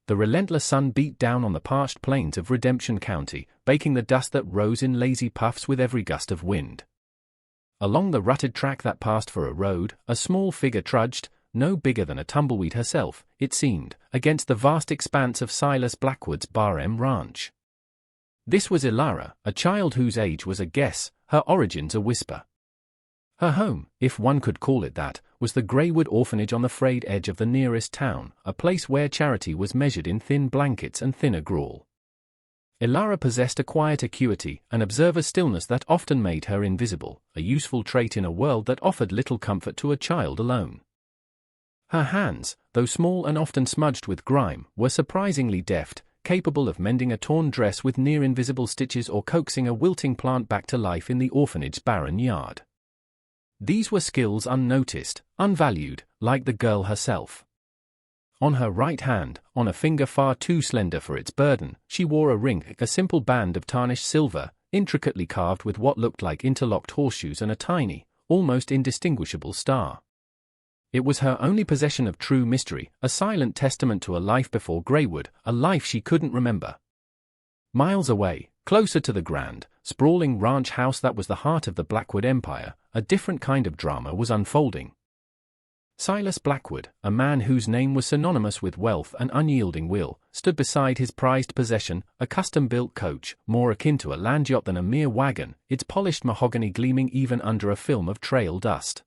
The relentless sun beat down on the parched plains of Redemption County, baking the dust that rose in lazy puffs with every gust of wind. Along the rutted track that passed for a road, a small figure trudged, no bigger than a tumbleweed herself, it seemed, against the vast expanse of Silas Blackwood's Bar M ranch. This was Ilara, a child whose age was a guess, her origins a whisper. Her home, if one could call it that, was the Greywood Orphanage on the frayed edge of the nearest town, a place where charity was measured in thin blankets and thinner gruel. Ilara possessed a quiet acuity, an observer stillness that often made her invisible, a useful trait in a world that offered little comfort to a child alone. Her hands, though small and often smudged with grime, were surprisingly deft, capable of mending a torn dress with near-invisible stitches or coaxing a wilting plant back to life in the orphanage's barren yard. These were skills unnoticed, unvalued, like the girl herself. On her right hand, on a finger far too slender for its burden, she wore a ring, a simple band of tarnished silver, intricately carved with what looked like interlocked horseshoes and a tiny, almost indistinguishable star. It was her only possession of true mystery, a silent testament to a life before Greywood, a life she couldn't remember. Miles away, closer to the grand, sprawling ranch house that was the heart of the Blackwood Empire, a different kind of drama was unfolding. Silas Blackwood, a man whose name was synonymous with wealth and unyielding will, stood beside his prized possession, a custom-built coach, more akin to a land yacht than a mere wagon, its polished mahogany gleaming even under a film of trail dust.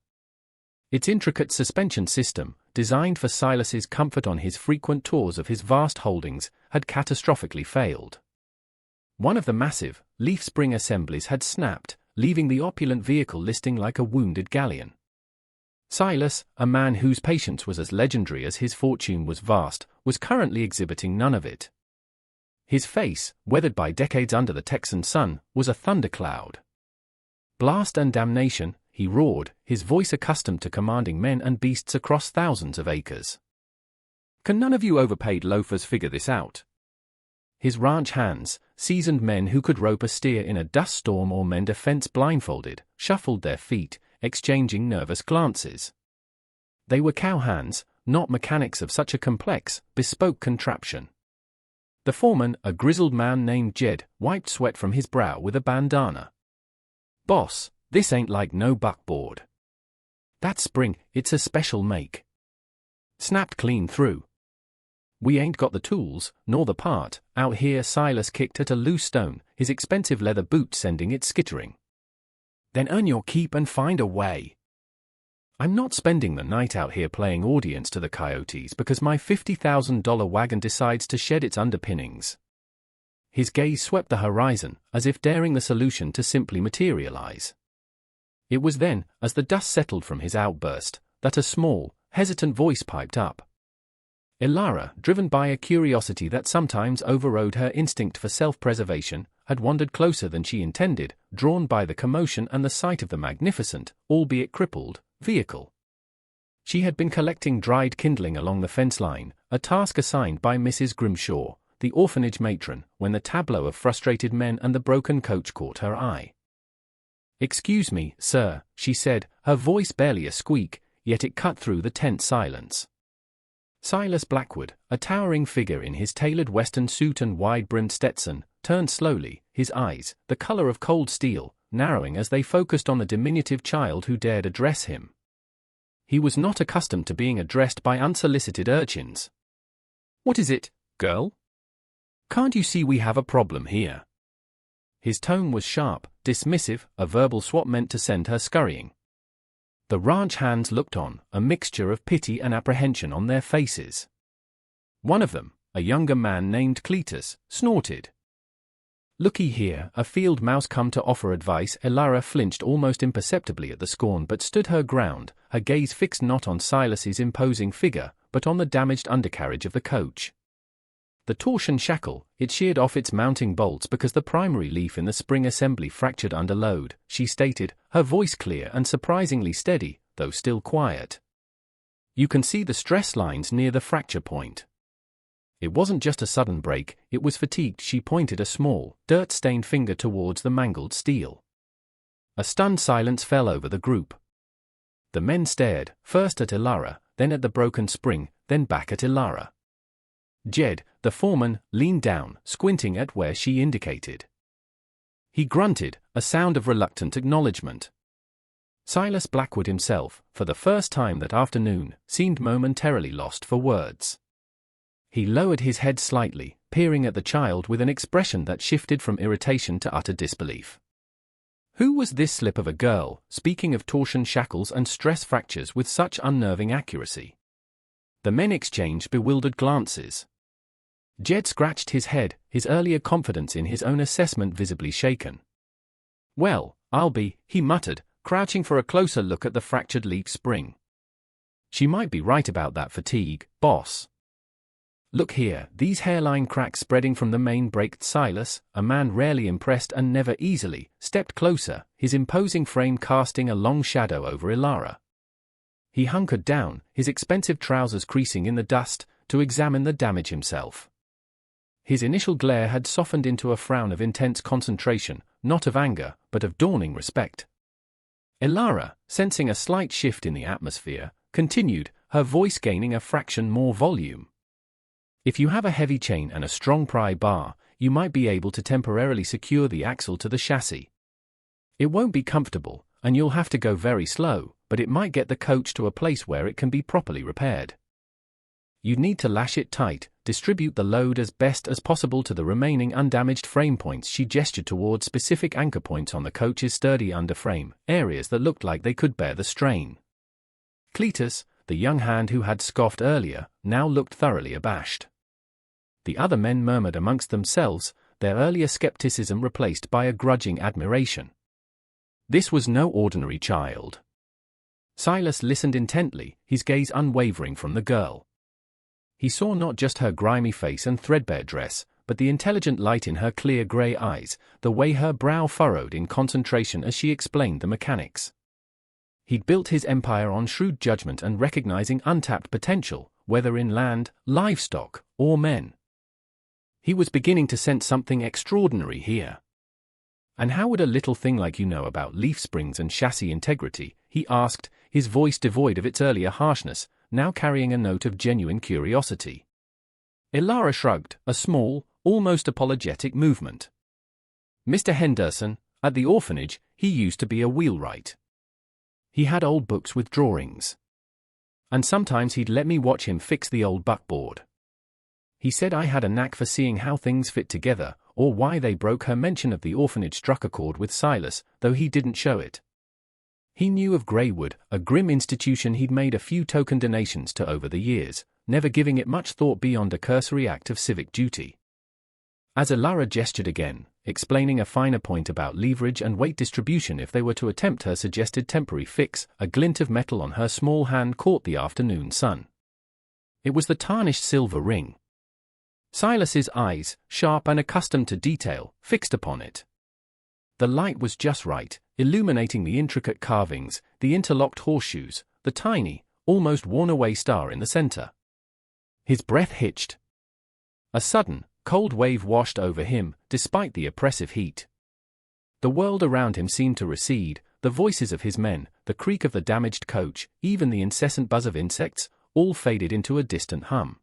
Its intricate suspension system, designed for Silas's comfort on his frequent tours of his vast holdings, had catastrophically failed. One of the massive, leaf spring assemblies had snapped, leaving the opulent vehicle listing like a wounded galleon. Silas, a man whose patience was as legendary as his fortune was vast, was currently exhibiting none of it. His face, weathered by decades under the Texan sun, was a thundercloud. "Blast and damnation," he roared, his voice accustomed to commanding men and beasts across thousands of acres. "Can none of you overpaid loafers figure this out?" His ranch hands, seasoned men who could rope a steer in a dust storm or mend a fence blindfolded, shuffled their feet, exchanging nervous glances. They were cowhands, not mechanics of such a complex, bespoke contraption. The foreman, a grizzled man named Jed, wiped sweat from his brow with a bandana. "Boss, this ain't like no buckboard. That spring, it's a special make. Snapped clean through. We ain't got the tools, nor the part, out here." Silas kicked at a loose stone, his expensive leather boot sending it skittering. "Then earn your keep and find a way. I'm not spending the night out here playing audience to the coyotes because my $50,000 wagon decides to shed its underpinnings." His gaze swept the horizon, as if daring the solution to simply materialize. It was then, as the dust settled from his outburst, that a small, hesitant voice piped up. Ilara, driven by a curiosity that sometimes overrode her instinct for self-preservation, had wandered closer than she intended, drawn by the commotion and the sight of the magnificent, albeit crippled, vehicle. She had been collecting dried kindling along the fence line, a task assigned by Mrs. Grimshaw, the orphanage matron, when the tableau of frustrated men and the broken coach caught her eye. "Excuse me, sir," she said, her voice barely a squeak, yet it cut through the tense silence. Silas Blackwood, a towering figure in his tailored western suit and wide-brimmed Stetson, turned slowly, his eyes, the color of cold steel, narrowing as they focused on the diminutive child who dared address him. He was not accustomed to being addressed by unsolicited urchins. "What is it, girl? Can't you see we have a problem here?" His tone was sharp, dismissive, a verbal swap meant to send her scurrying. The ranch hands looked on, a mixture of pity and apprehension on their faces. One of them, a younger man named Cletus, snorted. "Looky here, a field mouse come to offer advice." Ilara flinched almost imperceptibly at the scorn but stood her ground, her gaze fixed not on Silas's imposing figure, but on the damaged undercarriage of the coach. The torsion shackle, it sheared off its mounting bolts because the primary leaf in the spring assembly fractured under load, she stated, her voice clear and surprisingly steady, though still quiet. "You can see the stress lines near the fracture point. It wasn't just a sudden break, it was fatigued." She pointed a small, dirt-stained finger towards the mangled steel. A stunned silence fell over the group. The men stared, first at Ilara, then at the broken spring, then back at Ilara. Jed, the foreman, leaned down, squinting at where she indicated. He grunted, a sound of reluctant acknowledgement. Silas Blackwood himself, for the first time that afternoon, seemed momentarily lost for words. He lowered his head slightly, peering at the child with an expression that shifted from irritation to utter disbelief. Who was this slip of a girl, speaking of torsion shackles and stress fractures with such unnerving accuracy? The men exchanged bewildered glances. Jed scratched his head, his earlier confidence in his own assessment visibly shaken. "Well, I'll be," he muttered, crouching for a closer look at the fractured leaf spring. "She might be right about that fatigue, boss. Look here, these hairline cracks spreading from the main break." Silas, a man rarely impressed and never easily, stepped closer, his imposing frame casting a long shadow over Ilara. He hunkered down, his expensive trousers creasing in the dust, to examine the damage himself. His initial glare had softened into a frown of intense concentration, not of anger, but of dawning respect. Ilara, sensing a slight shift in the atmosphere, continued, her voice gaining a fraction more volume. "If you have a heavy chain and a strong pry bar, you might be able to temporarily secure the axle to the chassis. It won't be comfortable, and you'll have to go very slow, but it might get the coach to a place where it can be properly repaired. You'd need to lash it tight, distribute the load as best as possible to the remaining undamaged frame points." She gestured toward specific anchor points on the coach's sturdy underframe, areas that looked like they could bear the strain. Cletus, the young hand who had scoffed earlier, now looked thoroughly abashed. The other men murmured amongst themselves, their earlier skepticism replaced by a grudging admiration. This was no ordinary child. Silas listened intently, his gaze unwavering from the girl. He saw not just her grimy face and threadbare dress, but the intelligent light in her clear grey eyes, the way her brow furrowed in concentration as she explained the mechanics. He'd built his empire on shrewd judgment and recognizing untapped potential, whether in land, livestock, or men. He was beginning to sense something extraordinary here. "And how would a little thing like you know about leaf springs and chassis integrity?" he asked, his voice devoid of its earlier harshness, now carrying a note of genuine curiosity. Ilara shrugged, a small, almost apologetic movement. "Mr. Henderson, at the orphanage, he used to be a wheelwright. He had old books with drawings. And sometimes he'd let me watch him fix the old buckboard. He said I had a knack for seeing how things fit together, or why they broke." Her mention of the orphanage struck a chord with Silas, though he didn't show it. He knew of Greywood, a grim institution he'd made a few token donations to over the years, never giving it much thought beyond a cursory act of civic duty. As Ilara gestured again, explaining a finer point about leverage and weight distribution if they were to attempt her suggested temporary fix, a glint of metal on her small hand caught the afternoon sun. It was the tarnished silver ring. Silas's eyes, sharp and accustomed to detail, fixed upon it. The light was just right, illuminating the intricate carvings, the interlocked horseshoes, the tiny, almost worn-away star in the center. His breath hitched. A sudden, cold wave washed over him, despite the oppressive heat. The world around him seemed to recede, the voices of his men, the creak of the damaged coach, even the incessant buzz of insects, all faded into a distant hum.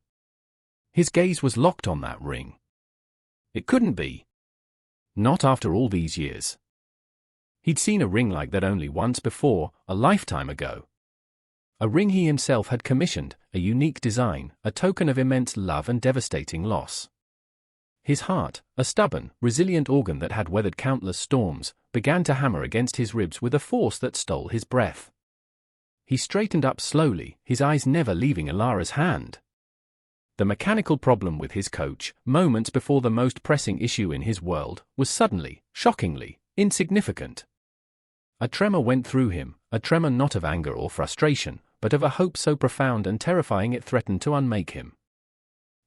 His gaze was locked on that ring. It couldn't be. Not after all these years. He'd seen a ring like that only once before, a lifetime ago. A ring he himself had commissioned, a unique design, a token of immense love and devastating loss. His heart, a stubborn, resilient organ that had weathered countless storms, began to hammer against his ribs with a force that stole his breath. He straightened up slowly, his eyes never leaving Ilara's hand. The mechanical problem with his coach, moments before the most pressing issue in his world, was suddenly, shockingly, insignificant. A tremor went through him, a tremor not of anger or frustration, but of a hope so profound and terrifying it threatened to unmake him.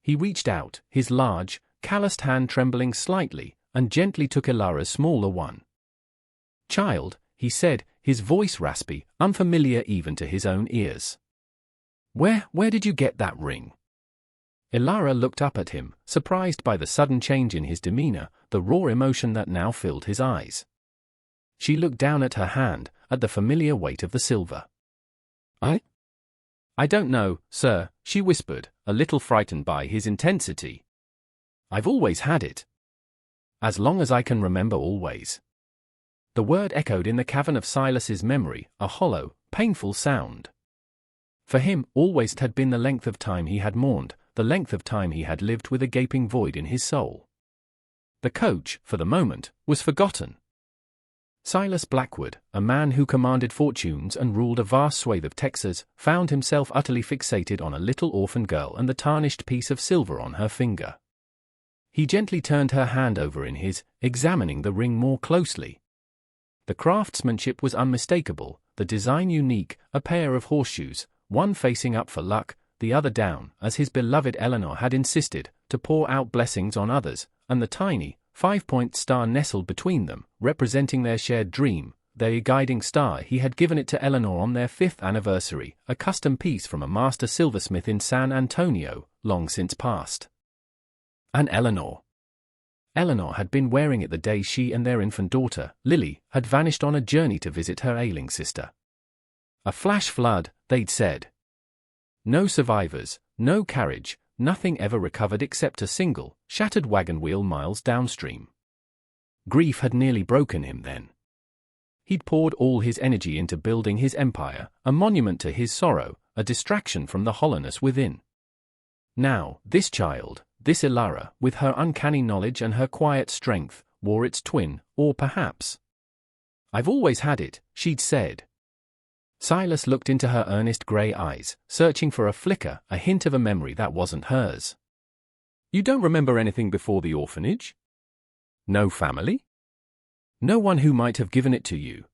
He reached out, his large, calloused hand trembling slightly, and gently took Ilara's smaller one. "Child," he said, his voice raspy, unfamiliar even to his own ears. Where did you get that ring?" Ilara looked up at him, surprised by the sudden change in his demeanor, the raw emotion that now filled his eyes. She looked down at her hand, at the familiar weight of the silver. I don't know, sir," she whispered, a little frightened by his intensity. I've always had it. As long as I can remember, always. The word echoed in the cavern of Silas's memory, a hollow, painful sound. For him, always had been the length of time he had mourned, the length of time he had lived with a gaping void in his soul. The coach, for the moment, was forgotten. Silas Blackwood, a man who commanded fortunes and ruled a vast swathe of Texas, found himself utterly fixated on a little orphan girl and the tarnished piece of silver on her finger. He gently turned her hand over in his, examining the ring more closely. The craftsmanship was unmistakable, the design unique, a pair of horseshoes, one facing up for luck, the other down, as his beloved Eleanor had insisted, to pour out blessings on others, and the tiny, 5-point star nestled between them, representing their shared dream, their guiding star. He had given it to Eleanor on their 5th anniversary, a custom piece from a master silversmith in San Antonio, long since passed. And Eleanor had been wearing it the day she and their infant daughter, Lily, had vanished on a journey to visit her ailing sister. A flash flood, they'd said. No survivors, no carriage, nothing ever recovered except a single, shattered wagon wheel miles downstream. Grief had nearly broken him then. He'd poured all his energy into building his empire, a monument to his sorrow, a distraction from the hollowness within. Now, this child, this Elara, with her uncanny knowledge and her quiet strength, wore its twin, or perhaps. I've always had it, she'd said. Silas looked into her earnest grey eyes, searching for a flicker, a hint of a memory that wasn't hers. You don't remember anything before the orphanage? No family? No one who might have given it to you?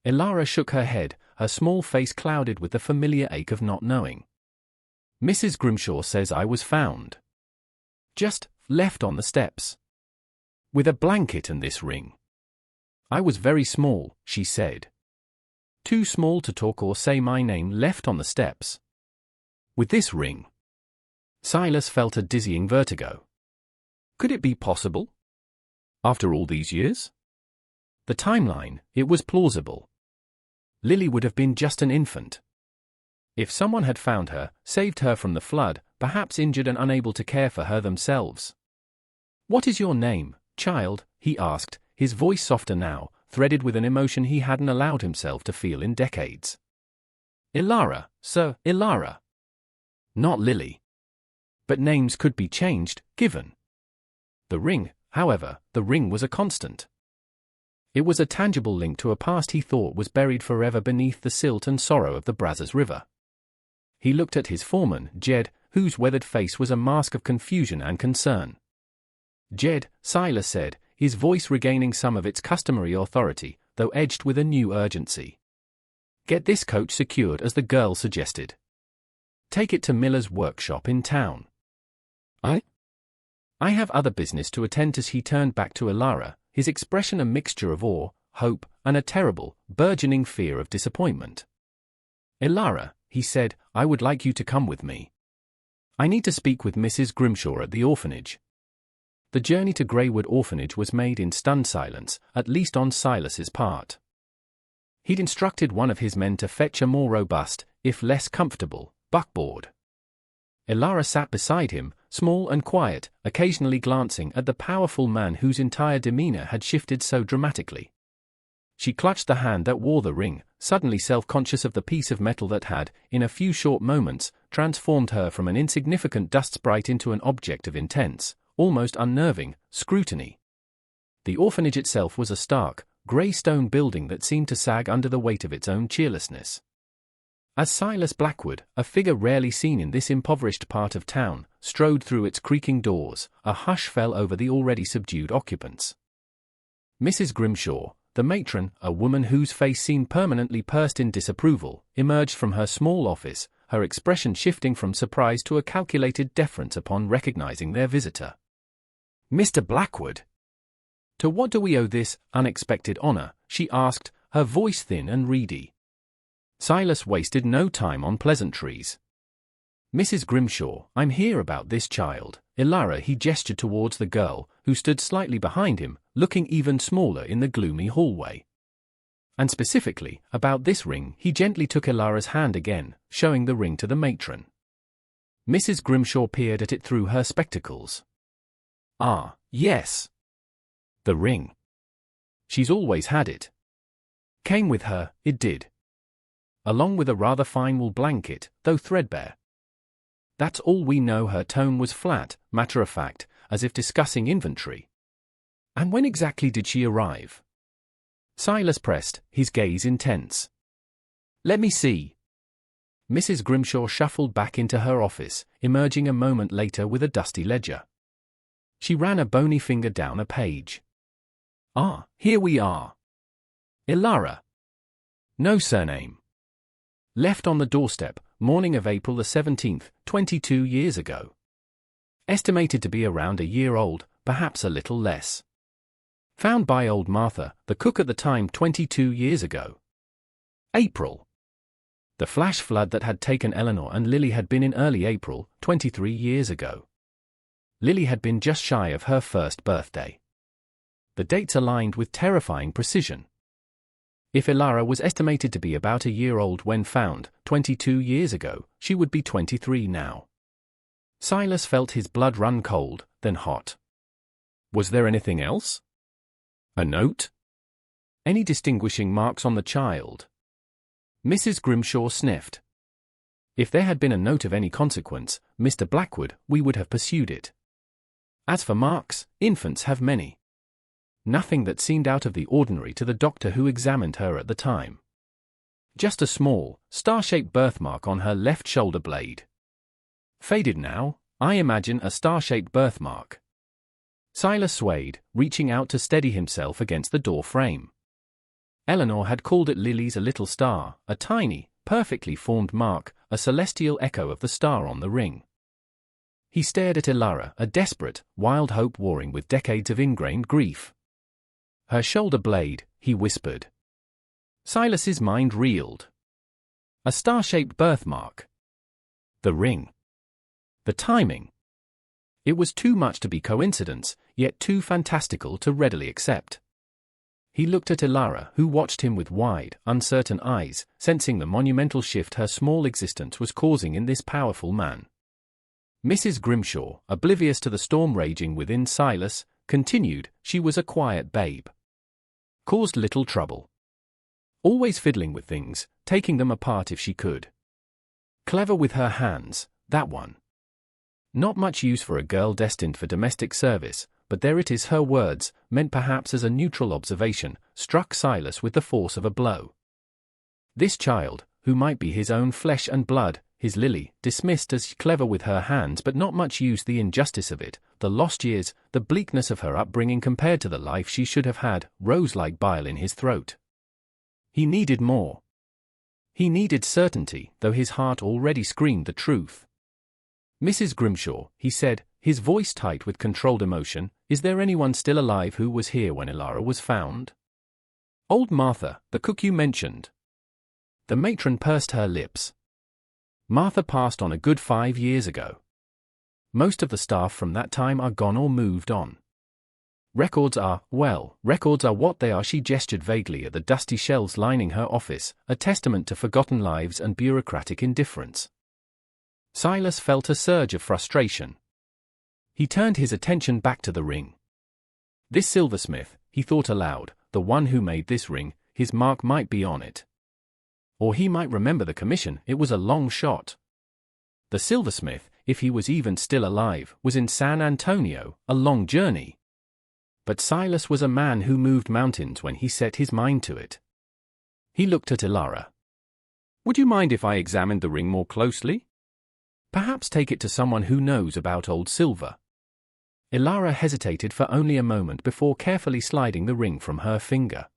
Elara shook her head, her small face clouded with the familiar ache of not knowing. Mrs. Grimshaw says I was found. Just left on the steps. With a blanket and this ring. I was very small, she said. Too small to talk or say my name, left on the steps. With this ring. Silas felt a dizzying vertigo. Could it be possible? After all these years? The timeline, it was plausible. Lily would have been just an infant. If someone had found her, saved her from the flood, perhaps injured and unable to care for her themselves. What is your name, child? He asked, his voice softer now, threaded with an emotion he hadn't allowed himself to feel in decades. Elara, sir, Elara. Not Lily. But names could be changed, given. The ring, however, the ring was a constant. It was a tangible link to a past he thought was buried forever beneath the silt and sorrow of the Brazos River. He looked at his foreman, Jed, whose weathered face was a mask of confusion and concern. Jed, Silas said, his voice regaining some of its customary authority, though edged with a new urgency. Get this coach secured as the girl suggested. Take it to Miller's workshop in town. I have other business to attend. As he turned back to Elara, his expression a mixture of awe, hope, and a terrible, burgeoning fear of disappointment. Elara, he said, I would like you to come with me. I need to speak with Mrs. Grimshaw at the orphanage. The journey to Greywood Orphanage was made in stunned silence, at least on Silas's part. He'd instructed one of his men to fetch a more robust, if less comfortable, buckboard. Elara sat beside him, small and quiet, occasionally glancing at the powerful man whose entire demeanor had shifted so dramatically. She clutched the hand that wore the ring, suddenly self-conscious of the piece of metal that had, in a few short moments, transformed her from an insignificant dust sprite into an object of intense, almost unnerving, scrutiny. The orphanage itself was a stark, grey stone building that seemed to sag under the weight of its own cheerlessness. As Silas Blackwood, a figure rarely seen in this impoverished part of town, strode through its creaking doors, a hush fell over the already subdued occupants. Mrs. Grimshaw, the matron, a woman whose face seemed permanently pursed in disapproval, emerged from her small office, her expression shifting from surprise to a calculated deference upon recognizing their visitor. Mr. Blackwood! To what do we owe this unexpected honor? She asked, her voice thin and reedy. Silas wasted no time on pleasantries. Mrs. Grimshaw, I'm here about this child. Elara, he gestured towards the girl, who stood slightly behind him, looking even smaller in the gloomy hallway. And specifically, about this ring. He gently took Elara's hand again, showing the ring to the matron. Mrs. Grimshaw peered at it through her spectacles. Ah, yes. The ring. She's always had it. Came with her, it did. Along with a rather fine wool blanket, though threadbare. That's all we know. Her tone was flat, matter-of-fact, as if discussing inventory. And when exactly did she arrive? Silas pressed, his gaze intense. Let me see. Mrs. Grimshaw shuffled back into her office, emerging a moment later with a dusty ledger. She ran a bony finger down a page. Ah, here we are. Ilara. No surname. Left on the doorstep, morning of April the 17th, 22 years ago. Estimated to be around a year old, perhaps a little less. Found by old Martha, the cook at the time 22 years ago. April. The flash flood that had taken Eleanor and Lily had been in early April, 23 years ago. Lily had been just shy of her first birthday. The dates aligned with terrifying precision. If Ilara was estimated to be about a year old when found, 22 years ago, she would be 23 now. Silas felt his blood run cold, then hot. Was there anything else? A note? Any distinguishing marks on the child? Mrs. Grimshaw sniffed. If there had been a note of any consequence, Mr. Blackwood, we would have pursued it. As for marks, infants have many. Nothing that seemed out of the ordinary to the doctor who examined her at the time. Just a small, star-shaped birthmark on her left shoulder blade. Faded now, I imagine a star-shaped birthmark. Silas swayed, reaching out to steady himself against the door frame. Eleanor had called it Lily's a little star, a tiny, perfectly formed mark, a celestial echo of the star on the ring. He stared at Ilara, a desperate, wild hope warring with decades of ingrained grief. Her shoulder blade, he whispered. Silas's mind reeled. A star-shaped birthmark. The ring. The timing. It was too much to be coincidence, yet too fantastical to readily accept. He looked at Ilara, who watched him with wide, uncertain eyes, sensing the monumental shift her small existence was causing in this powerful man. Mrs. Grimshaw, oblivious to the storm raging within Silas, continued, she was a quiet babe. Caused little trouble. Always fiddling with things, taking them apart if she could. Clever with her hands, that one. Not much use for a girl destined for domestic service, but there it is. Her words, meant perhaps as a neutral observation, struck Silas with the force of a blow. This child, who might be his own flesh and blood, his Lily, dismissed as clever with her hands but not much use, the injustice of it, the lost years, the bleakness of her upbringing compared to the life she should have had, rose like bile in his throat. He needed more. He needed certainty, though his heart already screamed the truth. Mrs. Grimshaw, he said, his voice tight with controlled emotion, is there anyone still alive who was here when Ilara was found? Old Martha, the cook you mentioned. The matron pursed her lips. Martha passed on a good 5 years ago. Most of the staff from that time are gone or moved on. Records are what they are. She gestured vaguely at the dusty shelves lining her office, a testament to forgotten lives and bureaucratic indifference. Silas felt a surge of frustration. He turned his attention back to the ring. This silversmith, he thought aloud, the one who made this ring, his mark might be on it. Or he might remember the commission. It was a long shot. The silversmith, if he was even still alive, was in San Antonio, a long journey. But Silas was a man who moved mountains when he set his mind to it. He looked at Ilara. Would you mind if I examined the ring more closely? Perhaps take it to someone who knows about old silver. Ilara hesitated for only a moment before carefully sliding the ring from her finger.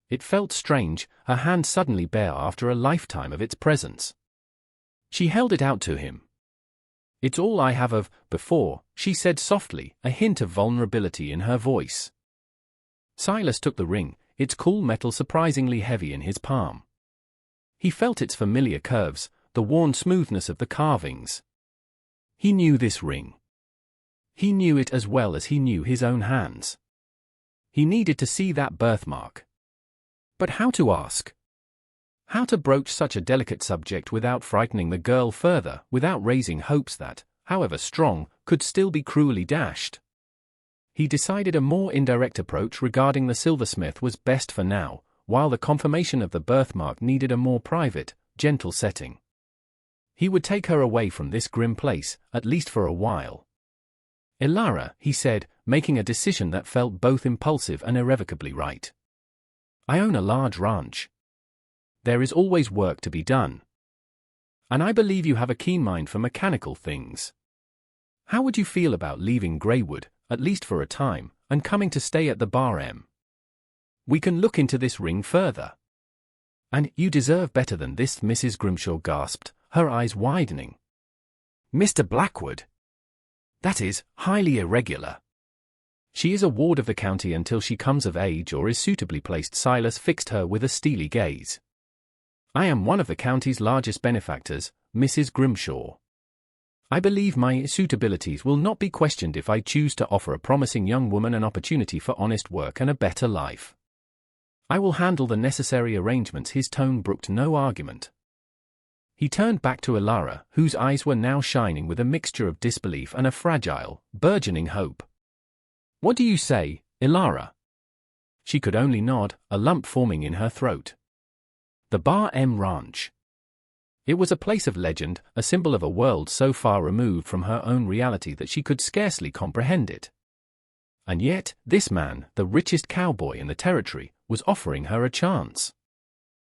It felt strange, her hand suddenly bare after a lifetime of its presence. She held it out to him. It's all I have of before, she said softly, a hint of vulnerability in her voice. Silas took the ring, its cool metal surprisingly heavy in his palm. He felt its familiar curves, the worn smoothness of the carvings. He knew this ring. He knew it as well as he knew his own hands. He needed to see that birthmark. But how to ask? How to broach such a delicate subject without frightening the girl further, without raising hopes that, however strong, could still be cruelly dashed? He decided a more indirect approach regarding the silversmith was best for now, while the confirmation of the birthmark needed a more private, gentle setting. He would take her away from this grim place, at least for a while. "Ilara," he said, making a decision that felt both impulsive and irrevocably right. "I own a large ranch. There is always work to be done. And I believe you have a keen mind for mechanical things. How would you feel about leaving Greywood, at least for a time, and coming to stay at the Bar M? We can look into this ring further." "And you deserve better than this," Mrs. Grimshaw gasped, her eyes widening. "Mr. Blackwood? That is highly irregular. She is a ward of the county until she comes of age or is suitably placed." Silas fixed her with a steely gaze. "I am one of the county's largest benefactors, Mrs. Grimshaw. I believe my suitabilities will not be questioned if I choose to offer a promising young woman an opportunity for honest work and a better life. I will handle the necessary arrangements." His tone brooked no argument. He turned back to Ilara, whose eyes were now shining with a mixture of disbelief and a fragile, burgeoning hope. "What do you say, Ilara?" She could only nod, a lump forming in her throat. The Bar M Ranch. It was a place of legend, a symbol of a world so far removed from her own reality that she could scarcely comprehend it. And yet, this man, the richest cowboy in the territory, was offering her a chance.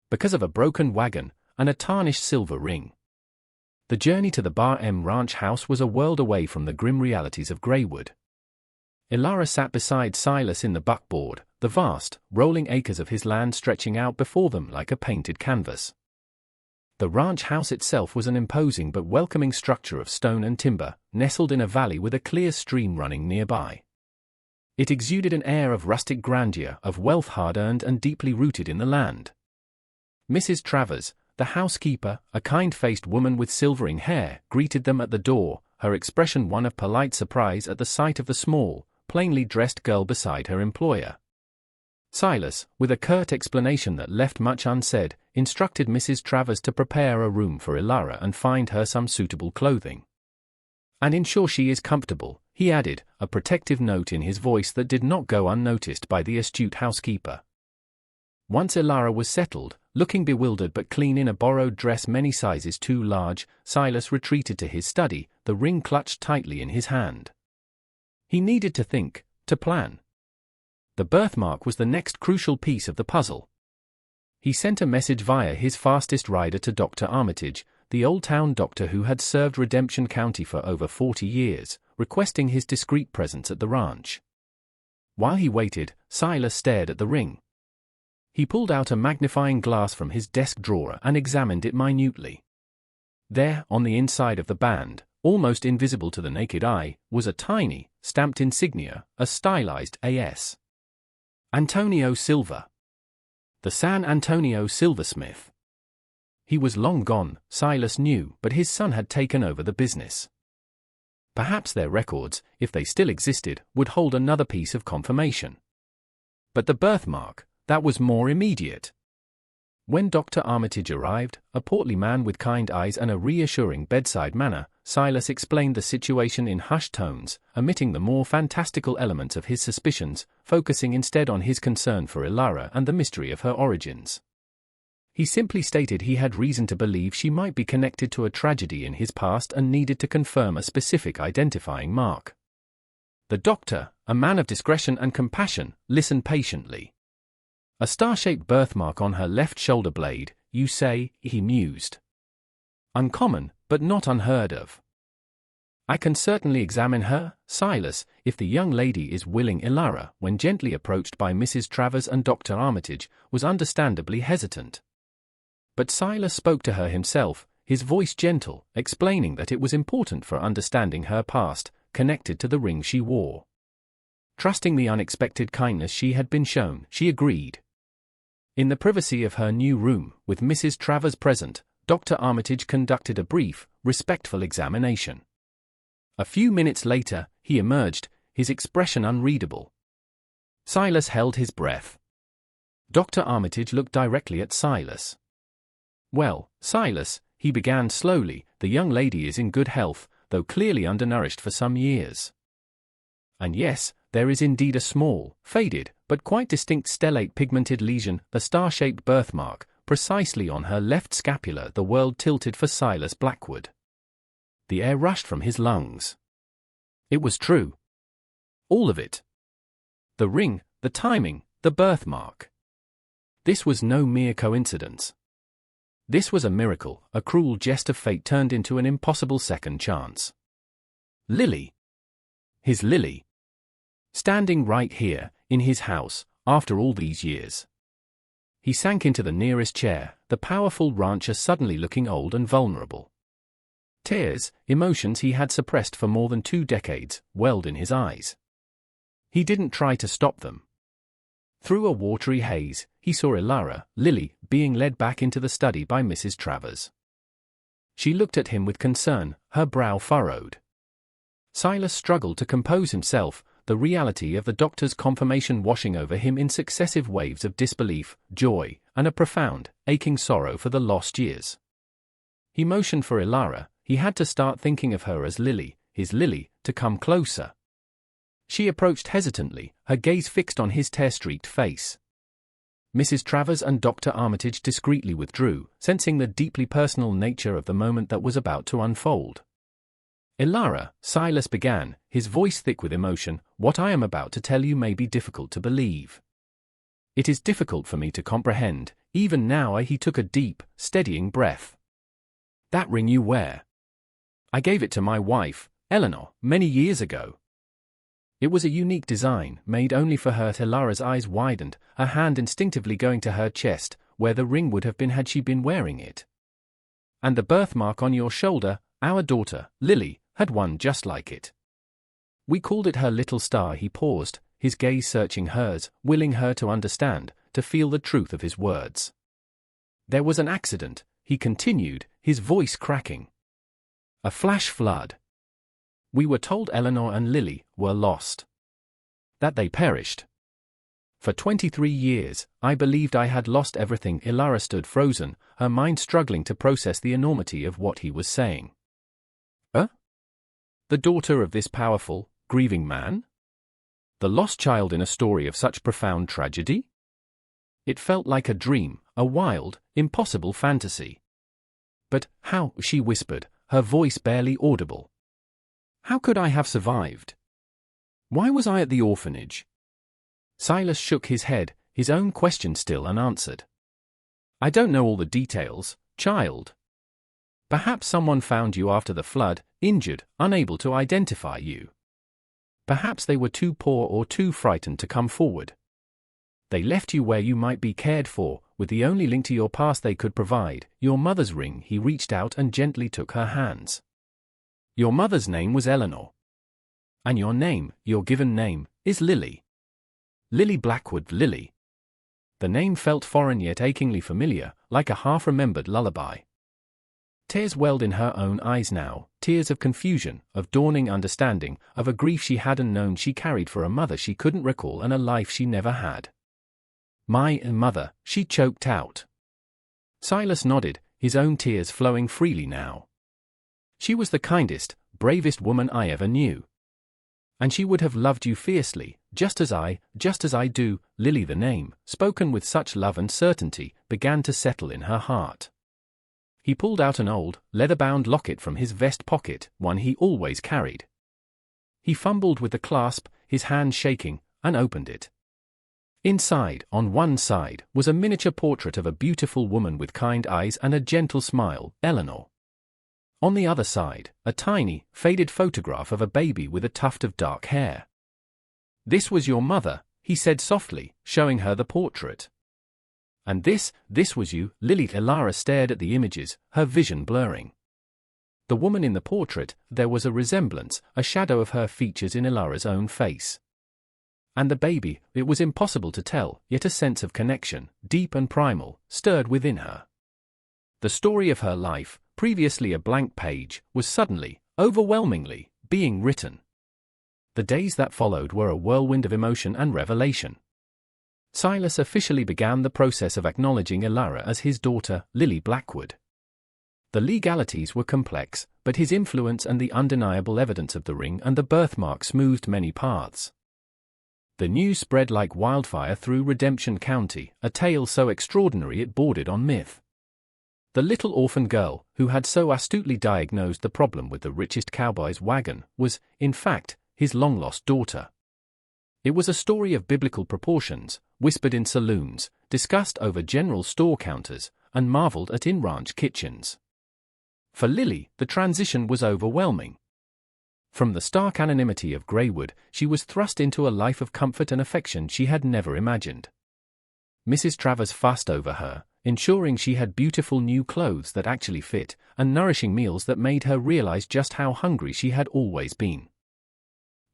Because of a broken wagon and a tarnished silver ring. The journey to the Bar M ranch house was a world away from the grim realities of Greywood. Ilara sat beside Silas in the buckboard, the vast, rolling acres of his land stretching out before them like a painted canvas. The ranch house itself was an imposing but welcoming structure of stone and timber, nestled in a valley with a clear stream running nearby. It exuded an air of rustic grandeur, of wealth hard-earned and deeply rooted in the land. Mrs. Travers, the housekeeper, a kind-faced woman with silvering hair, greeted them at the door, her expression one of polite surprise at the sight of the small, plainly dressed girl beside her employer. Silas, with a curt explanation that left much unsaid, instructed Mrs. Travers to prepare a room for Ilara and find her some suitable clothing. "And ensure she is comfortable," he added, a protective note in his voice that did not go unnoticed by the astute housekeeper. Once Ilara was settled, looking bewildered but clean in a borrowed dress many sizes too large, Silas retreated to his study, the ring clutched tightly in his hand. He needed to think, to plan. The birthmark was the next crucial piece of the puzzle. He sent a message via his fastest rider to Dr. Armitage, the old-town doctor who had served Redemption County for over 40 years, requesting his discreet presence at the ranch. While he waited, Silas stared at the ring. He pulled out a magnifying glass from his desk drawer and examined it minutely. There, on the inside of the band, almost invisible to the naked eye, was a tiny, stamped insignia, a stylized A.S. Antonio Silva. The San Antonio silversmith. He was long gone, Silas knew, but his son had taken over the business. Perhaps their records, if they still existed, would hold another piece of confirmation. But the birthmark, that was more immediate. When Dr. Armitage arrived, a portly man with kind eyes and a reassuring bedside manner, Silas explained the situation in hushed tones, omitting the more fantastical elements of his suspicions, focusing instead on his concern for Ilara and the mystery of her origins. He simply stated he had reason to believe she might be connected to a tragedy in his past and needed to confirm a specific identifying mark. The doctor, a man of discretion and compassion, listened patiently. "A star-shaped birthmark on her left shoulder blade, you say," he mused. "Uncommon, but not unheard of. I can certainly examine her, Silas, if the young lady is willing." Ilara, when gently approached by Mrs. Travers and Dr. Armitage, was understandably hesitant. But Silas spoke to her himself, his voice gentle, explaining that it was important for understanding her past, connected to the ring she wore. Trusting the unexpected kindness she had been shown, she agreed. In the privacy of her new room, with Mrs. Travers present, Dr. Armitage conducted a brief, respectful examination. A few minutes later, he emerged, his expression unreadable. Silas held his breath. Dr. Armitage looked directly at Silas. Well, Silas, he began slowly, the young lady is in good health, though clearly undernourished for some years. And yes, there is indeed a small, faded, but quite distinct stellate pigmented lesion, the star-shaped birthmark, precisely on her left scapula. The world tilted for Silas Blackwood. The air rushed from his lungs. It was true. All of it. The ring, the timing, the birthmark. This was no mere coincidence. This was a miracle, a cruel jest of fate turned into an impossible second chance. Lily. His Lily. Standing right here, in his house, after all these years. He sank into the nearest chair, the powerful rancher suddenly looking old and vulnerable. Tears, emotions he had suppressed for more than 2 decades, welled in his eyes. He didn't try to stop them. Through a watery haze, he saw Ilara, Lily, being led back into the study by Mrs. Travers. She looked at him with concern, her brow furrowed. Silas struggled to compose himself, the reality of the doctor's confirmation washing over him in successive waves of disbelief, joy, and a profound, aching sorrow for the lost years. He motioned for Ilara. He had to start thinking of her as Lily, his Lily, to come closer. She approached hesitantly, her gaze fixed on his tear-streaked face. Mrs. Travers and Dr. Armitage discreetly withdrew, sensing the deeply personal nature of the moment that was about to unfold. Ilara, Silas began, his voice thick with emotion, what I am about to tell you may be difficult to believe. It is difficult for me to comprehend, even now. He took a deep, steadying breath. That ring you wear. I gave it to my wife, Eleanor, many years ago. It was a unique design, made only for her. Ilara's eyes widened, her hand instinctively going to her chest, where the ring would have been had she been wearing it. And the birthmark on your shoulder, our daughter, Lily, had one just like it. We called it her little star. He paused, his gaze searching hers, willing her to understand, to feel the truth of his words. There was an accident, he continued, his voice cracking. A flash flood. We were told Eleanor and Lily were lost. That they perished. For 23 years, I believed I had lost everything. Ilara stood frozen, her mind struggling to process the enormity of what he was saying. The daughter of this powerful, grieving man? The lost child in a story of such profound tragedy? It felt like a dream, a wild, impossible fantasy. But how, she whispered, her voice barely audible. How could I have survived? Why was I at the orphanage? Silas shook his head, his own question still unanswered. I don't know all the details, child. Perhaps someone found you after the flood, injured, unable to identify you. Perhaps they were too poor or too frightened to come forward. They left you where you might be cared for, with the only link to your past they could provide, your mother's ring. He reached out and gently took her hands. Your mother's name was Eleanor. And your name, your given name, is Lily. Lily Blackwood. Lily. The name felt foreign yet achingly familiar, like a half-remembered lullaby. Tears welled in her own eyes now, tears of confusion, of dawning understanding, of a grief she hadn't known she carried for a mother she couldn't recall and a life she never had. My mother, she choked out. Silas nodded, his own tears flowing freely now. She was the kindest, bravest woman I ever knew. And she would have loved you fiercely, just as I do. Lily, the name, spoken with such love and certainty, began to settle in her heart. He pulled out an old, leather-bound locket from his vest pocket, one he always carried. He fumbled with the clasp, his hand shaking, and opened it. Inside, on one side, was a miniature portrait of a beautiful woman with kind eyes and a gentle smile, Eleanor. On the other side, a tiny, faded photograph of a baby with a tuft of dark hair. This was your mother, he said softly, showing her the portrait. And this was you, Lily. Ilara stared at the images, her vision blurring. The woman in the portrait, there was a resemblance, a shadow of her features in Ilara's own face. And the baby, it was impossible to tell, yet a sense of connection, deep and primal, stirred within her. The story of her life, previously a blank page, was suddenly, overwhelmingly, being written. The days that followed were a whirlwind of emotion and revelation. Silas officially began the process of acknowledging Elara as his daughter, Lily Blackwood. The legalities were complex, but his influence and the undeniable evidence of the ring and the birthmark smoothed many paths. The news spread like wildfire through Redemption County, a tale so extraordinary it bordered on myth. The little orphan girl, who had so astutely diagnosed the problem with the richest cowboy's wagon, was, in fact, his long-lost daughter. It was a story of biblical proportions, whispered in saloons, discussed over general store counters, and marveled at in ranch kitchens. For Lily, the transition was overwhelming. From the stark anonymity of Greywood, she was thrust into a life of comfort and affection she had never imagined. Mrs. Travers fussed over her, ensuring she had beautiful new clothes that actually fit, and nourishing meals that made her realize just how hungry she had always been.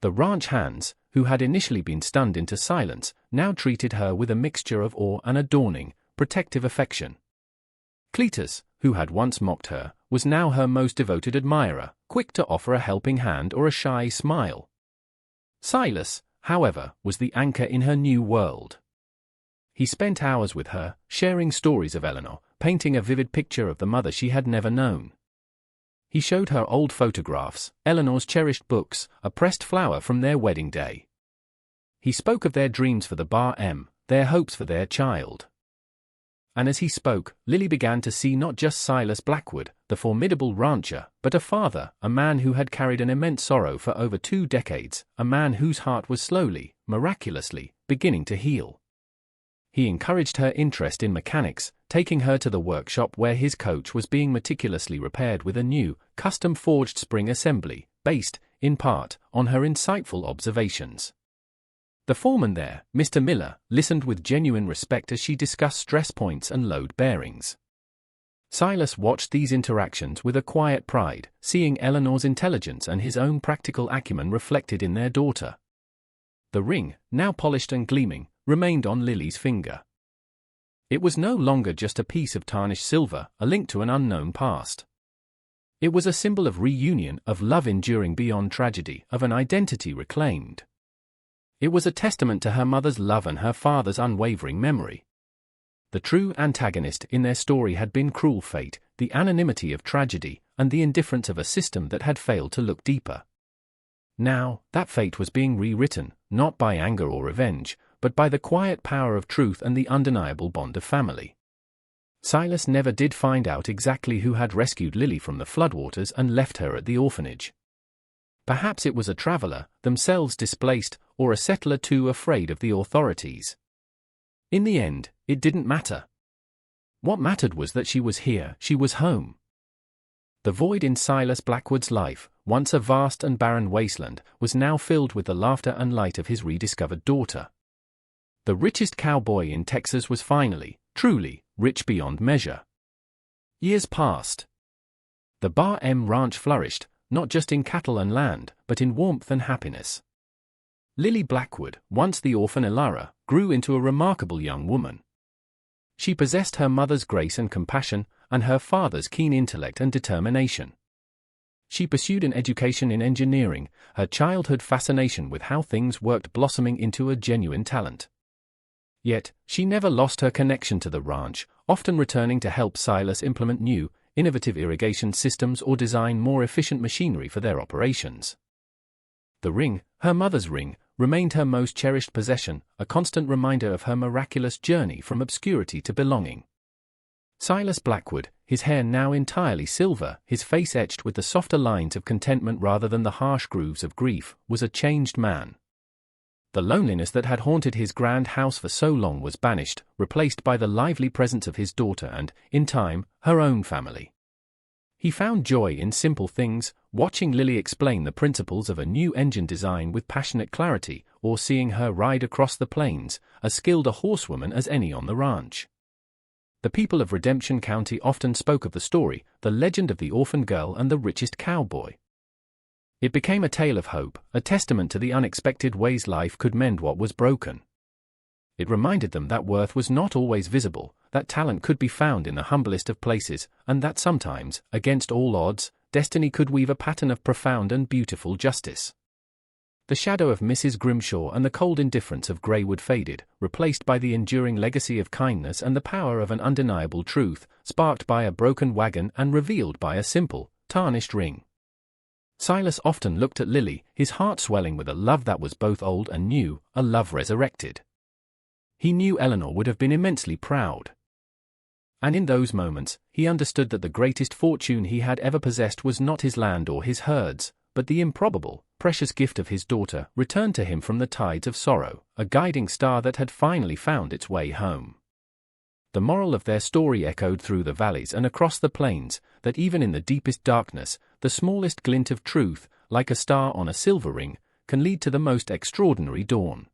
The ranch hands, who had initially been stunned into silence, now treated her with a mixture of awe and a dawning, protective affection. Cletus, who had once mocked her, was now her most devoted admirer, quick to offer a helping hand or a shy smile. Silas, however, was the anchor in her new world. He spent hours with her, sharing stories of Eleanor, painting a vivid picture of the mother she had never known. He showed her old photographs, Eleanor's cherished books, a pressed flower from their wedding day. He spoke of their dreams for the Bar M, their hopes for their child. And as he spoke, Lily began to see not just Silas Blackwood, the formidable rancher, but a father, a man who had carried an immense sorrow for over 2 decades, a man whose heart was slowly, miraculously, beginning to heal. He encouraged her interest in mechanics, taking her to the workshop where his coach was being meticulously repaired with a new, custom-forged spring assembly, based, in part, on her insightful observations. The foreman there, Mr. Miller, listened with genuine respect as she discussed stress points and load bearings. Silas watched these interactions with a quiet pride, seeing Eleanor's intelligence and his own practical acumen reflected in their daughter. The ring, now polished and gleaming, remained on Lily's finger. It was no longer just a piece of tarnished silver, a link to an unknown past. It was a symbol of reunion, of love enduring beyond tragedy, of an identity reclaimed. It was a testament to her mother's love and her father's unwavering memory. The true antagonist in their story had been cruel fate, the anonymity of tragedy, and the indifference of a system that had failed to look deeper. Now, that fate was being rewritten, not by anger or revenge, but by the quiet power of truth and the undeniable bond of family. Silas never did find out exactly who had rescued Lily from the floodwaters and left her at the orphanage. Perhaps it was a traveler, themselves displaced, or a settler too afraid of the authorities. In the end, it didn't matter. What mattered was that she was here, she was home. The void in Silas Blackwood's life, once a vast and barren wasteland, was now filled with the laughter and light of his rediscovered daughter. The richest cowboy in Texas was finally, truly, rich beyond measure. Years passed. The Bar M ranch flourished, not just in cattle and land, but in warmth and happiness. Lily Blackwood, once the orphan Elara, grew into a remarkable young woman. She possessed her mother's grace and compassion, and her father's keen intellect and determination. She pursued an education in engineering, her childhood fascination with how things worked blossoming into a genuine talent. Yet, she never lost her connection to the ranch, often returning to help Silas implement new, innovative irrigation systems or design more efficient machinery for their operations. The ring, her mother's ring, remained her most cherished possession, a constant reminder of her miraculous journey from obscurity to belonging. Silas Blackwood, his hair now entirely silver, his face etched with the softer lines of contentment rather than the harsh grooves of grief, was a changed man. The loneliness that had haunted his grand house for so long was banished, replaced by the lively presence of his daughter and, in time, her own family. He found joy in simple things, watching Lily explain the principles of a new engine design with passionate clarity, or seeing her ride across the plains, as skilled a horsewoman as any on the ranch. The people of Redemption County often spoke of the story, the legend of the orphan girl and the richest cowboy. It became a tale of hope, a testament to the unexpected ways life could mend what was broken. It reminded them that worth was not always visible, that talent could be found in the humblest of places, and that sometimes, against all odds, destiny could weave a pattern of profound and beautiful justice. The shadow of Mrs. Grimshaw and the cold indifference of Greywood faded, replaced by the enduring legacy of kindness and the power of an undeniable truth, sparked by a broken wagon and revealed by a simple, tarnished ring. Silas often looked at Lily, his heart swelling with a love that was both old and new, a love resurrected. He knew Eleanor would have been immensely proud. And in those moments, he understood that the greatest fortune he had ever possessed was not his land or his herds, but the improbable, precious gift of his daughter, returned to him from the tides of sorrow, a guiding star that had finally found its way home. The moral of their story echoed through the valleys and across the plains, that even in the deepest darkness, the smallest glint of truth, like a star on a silver ring, can lead to the most extraordinary dawn.